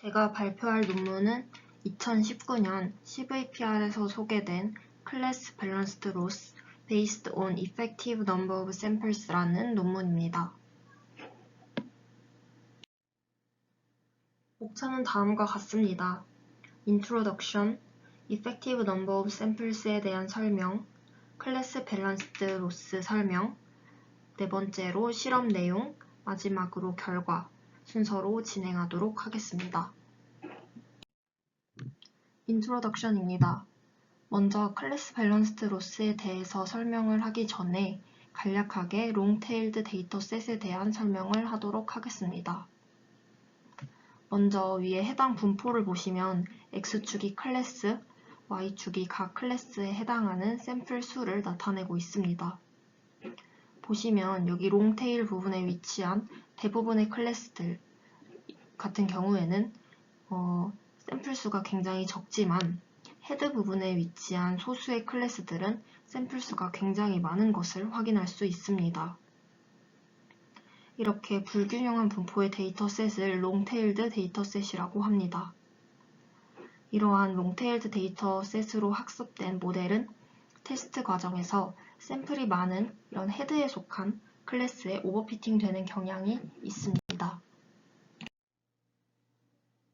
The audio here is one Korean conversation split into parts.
제가 발표할 논문은 2019년 CVPR에서 소개된 Class Balanced Loss Based on Effective Number of Samples라는 논문입니다. 목차는 다음과 같습니다. Introduction, Effective Number of Samples에 대한 설명, Class Balanced Loss 설명, 네 번째로 실험 내용, 마지막으로 결과, 순서로 진행하도록 하겠습니다. 인트로덕션입니다. 먼저 클래스 밸런스드 로스에 대해서 설명을 하기 전에 간략하게 롱테일드 데이터셋에 대한 설명을 하도록 하겠습니다. 먼저 위에 해당 분포를 보시면 X축이 클래스, Y축이 각 클래스에 해당하는 샘플 수를 나타내고 있습니다. 보시면 여기 롱테일 부분에 위치한 대부분의 클래스들 같은 경우에는 샘플 수가 굉장히 적지만 헤드 부분에 위치한 소수의 클래스들은 샘플 수가 굉장히 많은 것을 확인할 수 있습니다. 이렇게 불균형한 분포의 데이터셋을 롱테일드 데이터셋이라고 합니다. 이러한 롱테일드 데이터셋으로 학습된 모델은 테스트 과정에서 샘플이 많은 이런 헤드에 속한 클래스에 오버피팅 되는 경향이 있습니다.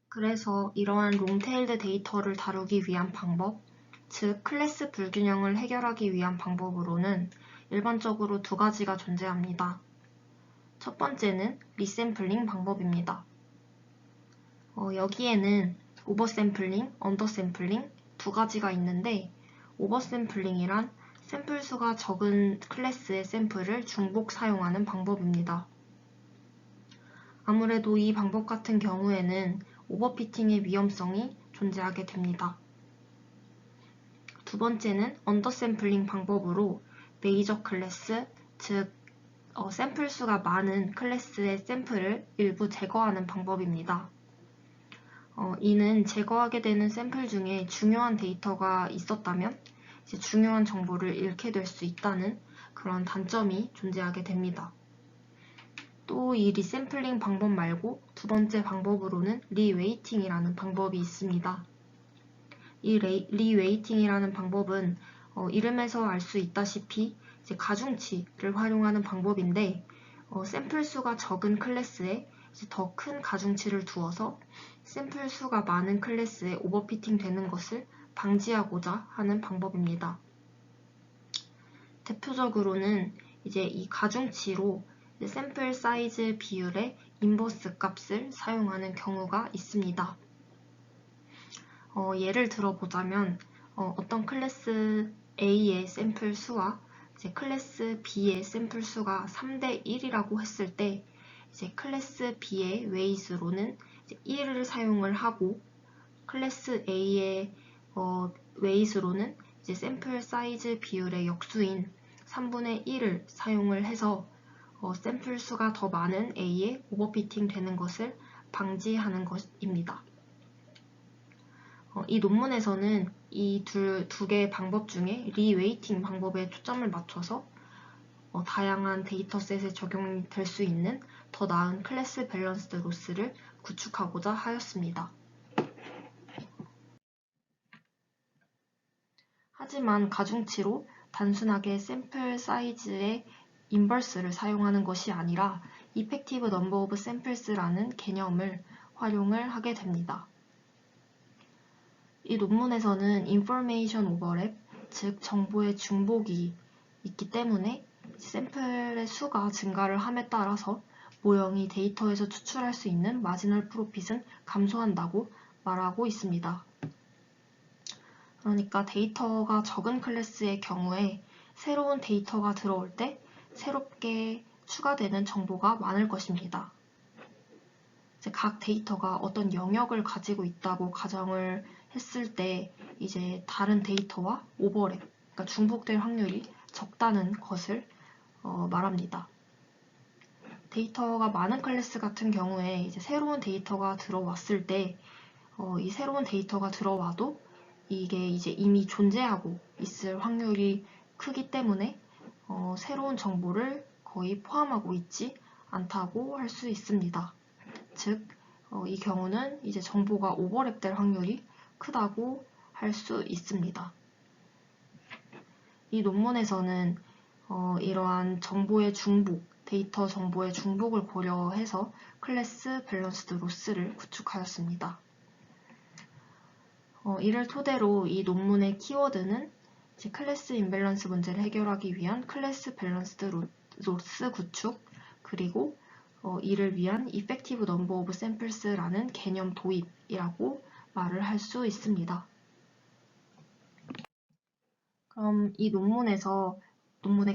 그래서 이러한 롱테일드 데이터를 다루기 위한 방법, 즉 클래스 불균형을 해결하기 위한 방법으로는 일반적으로 두 가지가 존재합니다. 첫 번째는 리샘플링 방법입니다. 여기에는 오버샘플링, 언더샘플링 두 가지가 있는데 오버샘플링이란 샘플 수가 적은 클래스의 샘플을 중복 사용하는 방법입니다. 아무래도 이 방법 같은 경우에는 오버피팅의 위험성이 존재하게 됩니다. 두 번째는 언더샘플링 방법으로 메이저 클래스, 즉 샘플 수가 많은 클래스의 샘플을 일부 제거하는 방법입니다. 이는 제거하게 되는 샘플 중에 중요한 데이터가 있었다면 이제 중요한 정보를 잃게 될 수 있다는 그런 단점이 존재하게 됩니다. 또 이 리샘플링 방법 말고 두 번째 방법으로는 리웨이팅이라는 방법이 있습니다. 이 리웨이팅이라는 방법은 이름에서 알 수 있다시피 이제 가중치를 활용하는 방법인데 샘플 수가 적은 클래스에 더 큰 가중치를 두어서 샘플 수가 많은 클래스에 오버피팅 되는 것을 방지하고자 하는 방법입니다. 대표적으로는 이제 이 가중치로 샘플 사이즈 비율의 인버스 값을 사용하는 경우가 있습니다. 예를 들어보자면 어떤 클래스 A의 샘플 수와 이제 클래스 B의 샘플 수가 3대 1이라고 했을 때 이제 클래스 B의 웨이스로는 1을 사용을 하고 클래스 A의 웨이스로는 이제 샘플 사이즈 비율의 역수인 3분의 1을 사용을 해서 샘플 수가 더 많은 A에 오버피팅 되는 것을 방지하는 것입니다. 이 논문에서는 이 두 개의 방법 중에 리웨이팅 방법에 초점을 맞춰서 다양한 데이터셋에 적용될 수 있는 더 나은 클래스 밸런스드 로스를 구축하고자 하였습니다. 하지만 가중치로 단순하게 샘플 사이즈의 인버스를 사용하는 것이 아니라 Effective Number of Samples라는 개념을 활용을 하게 됩니다. 이 논문에서는 Information Overlap, 즉 정보의 중복이 있기 때문에 샘플의 수가 증가를 함에 따라서 모형이 데이터에서 추출할 수 있는 마지널 프로핏은 감소한다고 말하고 있습니다. 그러니까 데이터가 적은 클래스의 경우에 새로운 데이터가 들어올 때 새롭게 추가되는 정보가 많을 것입니다. 이제 각 데이터가 어떤 영역을 가지고 있다고 가정을 했을 때 이제 다른 데이터와 오버랩, 그러니까 중복될 확률이 적다는 것을 말합니다. 데이터가 많은 클래스 같은 경우에 이제 새로운 데이터가 들어왔을 때 이 새로운 데이터가 들어와도 이게 이제 이미 존재하고 있을 확률이 크기 때문에 새로운 정보를 거의 포함하고 있지 않다고 할 수 있습니다. 즉, 이 경우는 이제 정보가 오버랩될 확률이 크다고 할 수 있습니다. 이 논문에서는 이러한 정보의 중복, 데이터 정보의 중복을 고려해서 클래스 밸런스드 로스를 구축하였습니다. 이를 토대로 이 논문의 키워드는 이제 클래스 임밸런스 문제를 해결하기 위한 클래스 밸런스드 로스 구축, 그리고 이를 위한 Effective Number of Samples라는 개념 도입이라고 말을 할 수 있습니다. 그럼 이 논문의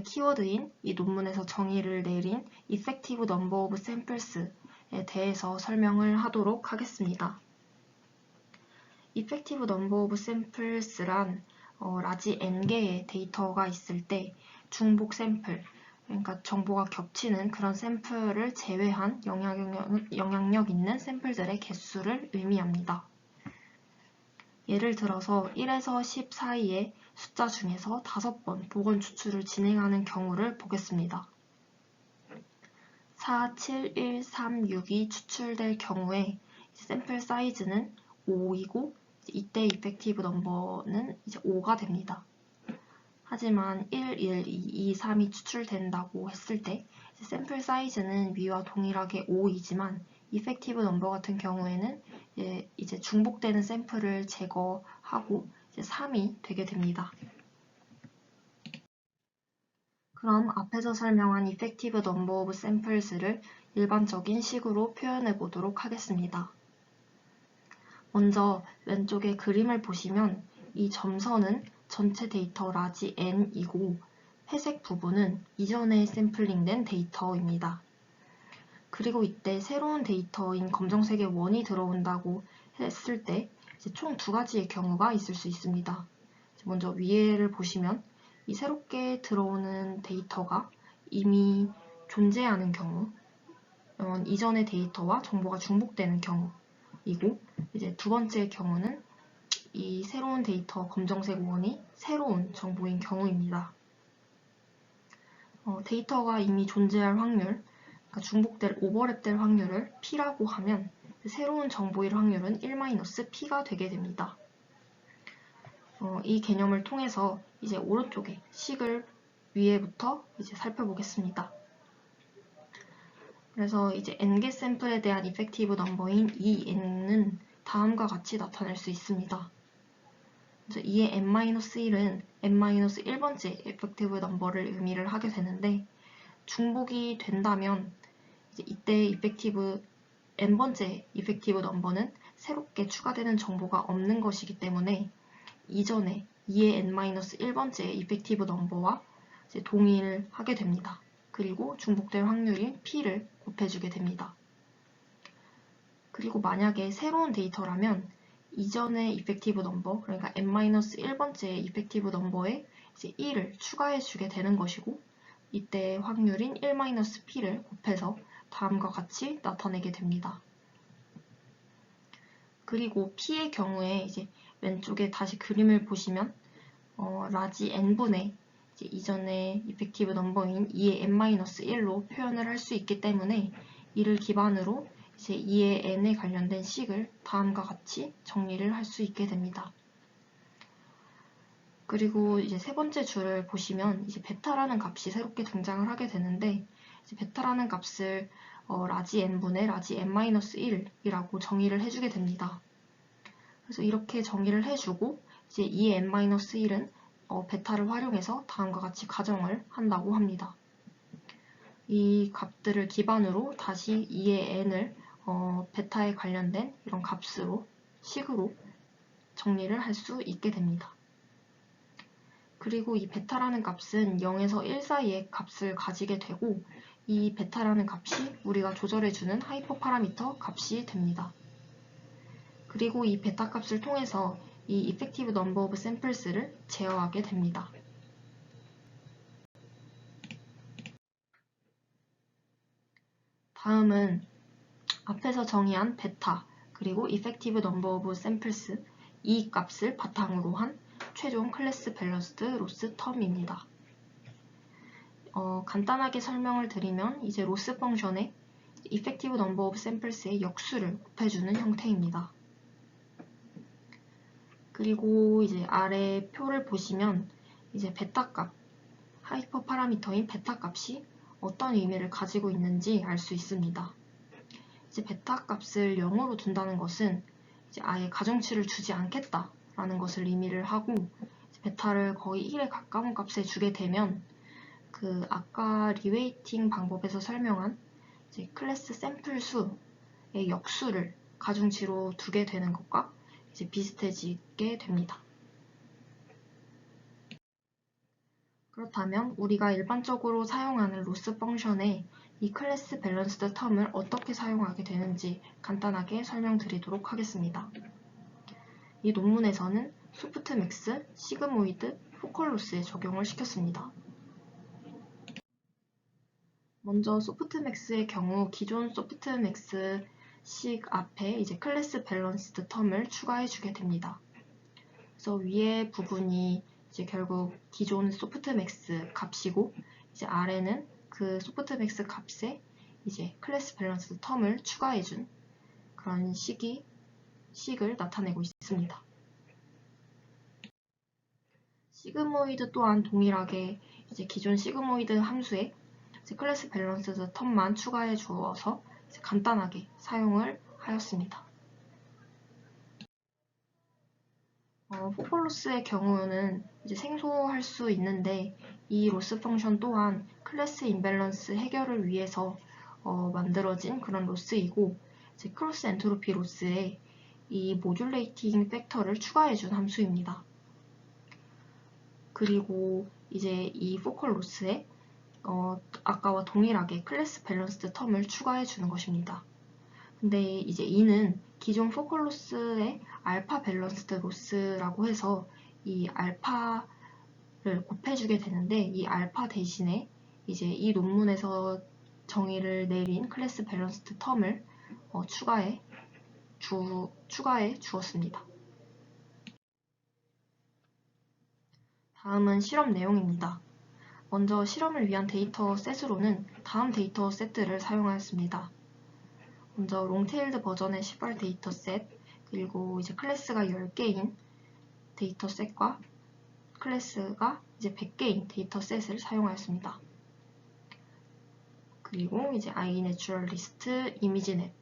키워드인 이 논문에서 정의를 내린 Effective Number of Samples에 대해서 설명을 하도록 하겠습니다. Effective Number of Samples란 라지 N개의 데이터가 있을 때 중복 샘플, 그러니까 정보가 겹치는 그런 샘플을 제외한 영향력 있는 샘플들의 개수를 의미합니다. 예를 들어서 1에서 10 사이의 숫자 중에서 5번 복원 추출을 진행하는 경우를 보겠습니다. 4, 7, 1, 3, 6이 추출될 경우에 샘플 사이즈는 5이고 이때 이펙티브 넘버는 이제 5가 됩니다. 하지만 1, 1, 2, 2, 3이 추출된다고 했을 때 샘플 사이즈는 위와 동일하게 5이지만 이펙티브 넘버 같은 경우에는 이제 중복되는 샘플을 제거하고 이제 3이 되게 됩니다. 그럼 앞에서 설명한 Effective Number of Samples를 일반적인 식으로 표현해 보도록 하겠습니다. 먼저 왼쪽의 그림을 보시면 이 점선은 전체 데이터 라지 N이고 회색 부분은 이전에 샘플링된 데이터입니다. 그리고 이때 새로운 데이터인 검정색의 원이 들어온다고 했을 때 총 두 가지의 경우가 있을 수 있습니다. 먼저 위에를 보시면 이 새롭게 들어오는 데이터가 이미 존재하는 경우, 이전의 데이터와 정보가 중복되는 경우이고, 이제 두 번째 경우는 이 새로운 데이터 검정색 원이 새로운 정보인 경우입니다. 데이터가 이미 존재할 확률, 그러니까 중복될 오버랩될 확률을 P라고 하면 새로운 정보일 확률은 1-P가 되게 됩니다. 이 개념을 통해서 이제 오른쪽에 식을 위에부터 이제 살펴보겠습니다. 그래서 이제 n개 샘플에 대한 이펙티브 넘버인 이 n은 다음과 같이 나타낼 수 있습니다. 그래서 2의 n-1은 n-1번째 이펙티브 넘버를 의미를 하게 되는데 중복이 된다면 이때 n번째 이펙티브 넘버는 새롭게 추가되는 정보가 없는 것이기 때문에 이전에 2의 n-1번째 이펙티브 넘버와 동일하게 됩니다. 그리고 중복될 확률인 P를 곱해주게 됩니다. 그리고 만약에 새로운 데이터라면 이전의 이펙티브 넘버, 그러니까 n-1번째 이펙티브 넘버에 이제 1을 추가해주게 되는 것이고 이때 확률인 1-P를 곱해서 다음과 같이 나타내게 됩니다. 그리고 P의 경우에 이제 왼쪽에 다시 그림을 보시면 라지 n분의 이전의 이펙티브 넘버인 2의 n-1로 표현을 할 수 있기 때문에 이를 기반으로 이제 2의 n에 관련된 식을 다음과 같이 정리를 할 수 있게 됩니다. 그리고 이제 세 번째 줄을 보시면 이제 베타라는 값이 새롭게 등장을 하게 되는데 이제 베타라는 값을 라지 n분의 라지 n-1이라고 정의를 해주게 됩니다. 그래서 이렇게 정의를 해주고 이제 2의 n-1은 베타를 활용해서 다음과 같이 가정을 한다고 합니다. 이 값들을 기반으로 다시 2의 n을 베타에 관련된 이런 식으로 정리를 할 수 있게 됩니다. 그리고 이 베타라는 값은 0에서 1 사이의 값을 가지게 되고 이 베타라는 값이 우리가 조절해주는 하이퍼 파라미터 값이 됩니다. 그리고 이 베타 값을 통해서 이 Effective Number of Samples를 제어하게 됩니다. 다음은 앞에서 정의한 베타 그리고 Effective Number of Samples 이 값을 바탕으로 한 최종 클래스 밸런스드 로스 텀입니다. 간단하게 설명을 드리면 이제 로스 펑션에 effective number of samples의 역수를 곱해주는 형태입니다. 그리고 이제 아래 표를 보시면 이제 베타 값, 하이퍼 파라미터인 베타 값이 어떤 의미를 가지고 있는지 알 수 있습니다. 이제 베타 값을 0으로 둔다는 것은 이제 아예 가중치를 주지 않겠다라는 것을 의미를 하고, 베타를 거의 1에 가까운 값에 주게 되면 그 아까 리웨이팅 방법에서 설명한 이제 클래스 샘플 수의 역수를 가중치로 두게 되는 것과 이제 비슷해지게 됩니다. 그렇다면 우리가 일반적으로 사용하는 로스 펑션에 이 클래스 밸런스드 텀을 어떻게 사용하게 되는지 간단하게 설명드리도록 하겠습니다. 이 논문에서는 소프트맥스, 시그모이드, 포컬로스에 적용을 시켰습니다. 먼저 소프트맥스의 경우 기존 소프트맥스 식 앞에 이제 클래스 밸런스드 텀을 추가해 주게 됩니다. 그래서 위에 부분이 이제 결국 기존 소프트맥스 값이고, 이제 아래는 그 소프트맥스 값에 이제 클래스 밸런스드 텀을 추가해 준 그런 식을 나타내고 있습니다. 시그모이드 또한 동일하게 이제 기존 시그모이드 함수에 이제 클래스 밸런스드 텀만 추가해 주어서 이제 간단하게 사용을 하였습니다. 포컬로스의 경우는 이제 생소할 수 있는데, 이 로스 펑션 또한 클래스 임밸런스 해결을 위해서 만들어진 그런 로스이고, 이제 크로스 엔트로피 로스에 이 모듈레이팅 팩터를 추가해준 함수입니다. 그리고 이제 이 포컬 로스에 아까와 동일하게 클래스 밸런스드 텀을 추가해주는 것입니다. 근데 이제 이는 기존 포컬 로스의 알파 밸런스드 로스라고 해서 이 알파를 곱해주게 되는데, 이 알파 대신에 이제 이 논문에서 정의를 내린 클래스 밸런스드 텀을 추가해 주었습니다. 다음은 실험 내용입니다. 먼저 실험을 위한 데이터 셋으로는 다음 데이터 셋들을 사용하였습니다. 먼저 롱테일드 버전의 시발 데이터 셋, 그리고 이제 클래스가 10개인 데이터 셋과 클래스가 이제 100개인 데이터 셋을 사용하였습니다. 그리고 이제 iNaturalist, ImageNet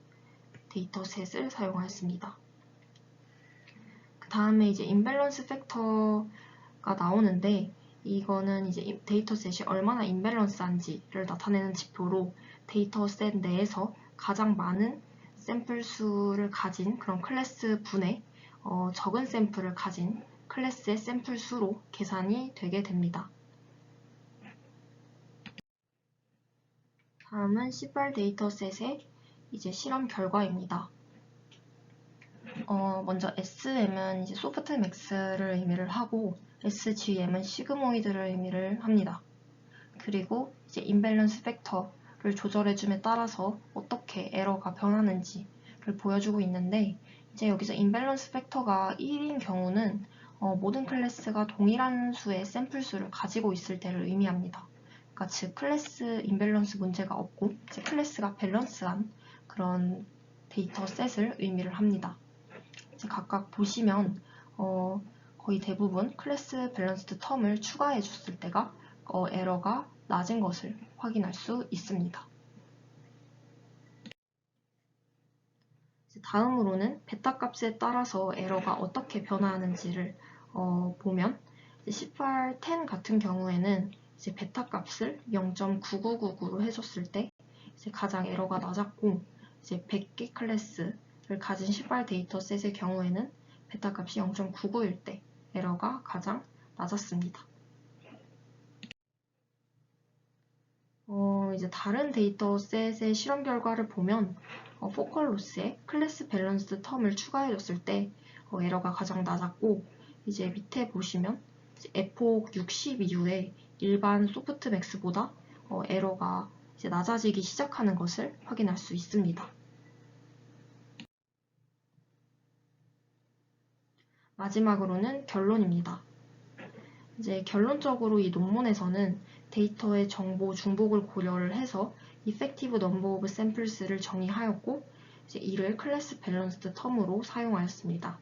데이터 셋을 사용하였습니다. 그 다음에 이제 임밸런스 팩터가 나오는데, 이거는 이제 데이터셋이 얼마나 임밸런스한지를 나타내는 지표로 데이터셋 내에서 가장 많은 샘플 수를 가진 그런 클래스 분의 적은 샘플을 가진 클래스의 샘플 수로 계산이 되게 됩니다. 다음은 시발 데이터셋의 이제 실험 결과입니다. 먼저 SM은 이제 소프트맥스를 의미를 하고, SGM은 시그모이드를 의미를 합니다. 그리고 이제 임밸런스 팩터를 조절해줌에 따라서 어떻게 에러가 변하는지를 보여주고 있는데, 이제 여기서 임밸런스 팩터가 1인 경우는 모든 클래스가 동일한 수의 샘플 수를 가지고 있을 때를 의미합니다. 그러니까 즉 클래스 임밸런스 문제가 없고 이제 클래스가 밸런스한 그런 데이터 셋을 의미를 합니다. 이제 각각 보시면 거의 대부분 클래스 밸런스드 텀을 추가해 줬을 때가 에러가 낮은 것을 확인할 수 있습니다. 다음으로는 베타 값에 따라서 에러가 어떻게 변화하는지를 보면, 1810 같은 경우에는 이제 베타 값을 0.9999로 해줬을 때 이제 가장 에러가 낮았고, 이제 100개 클래스를 가진 18 데이터셋의 경우에는 베타 값이 0.99일 때 에러가 가장 낮았습니다. 이제 다른 데이터셋의 실험 결과를 보면 포컬 로스에 클래스 밸런스드 텀을 추가해줬을 때 에러가 가장 낮았고, 이제 밑에 보시면 에폭 60 이후에 일반 소프트맥스보다 에러가 이제 낮아지기 시작하는 것을 확인할 수 있습니다. 마지막으로는 결론입니다. 이제 결론적으로 이 논문에서는 데이터의 정보 중복을 고려를 해서 effective number of samples를 정의하였고, 이제 이를 클래스 밸런스드 텀으로 사용하였습니다.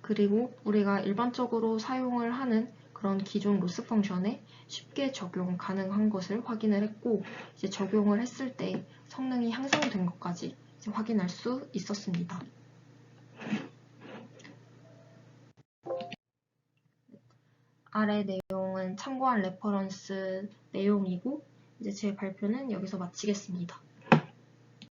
그리고 우리가 일반적으로 사용을 하는 그런 기존 로스 펑션에 쉽게 적용 가능한 것을 확인을 했고, 이제 적용을 했을 때 성능이 향상된 것까지 이제 확인할 수 있었습니다. 아래 내용은 참고한 레퍼런스 내용이고, 이제 제 발표는 여기서 마치겠습니다.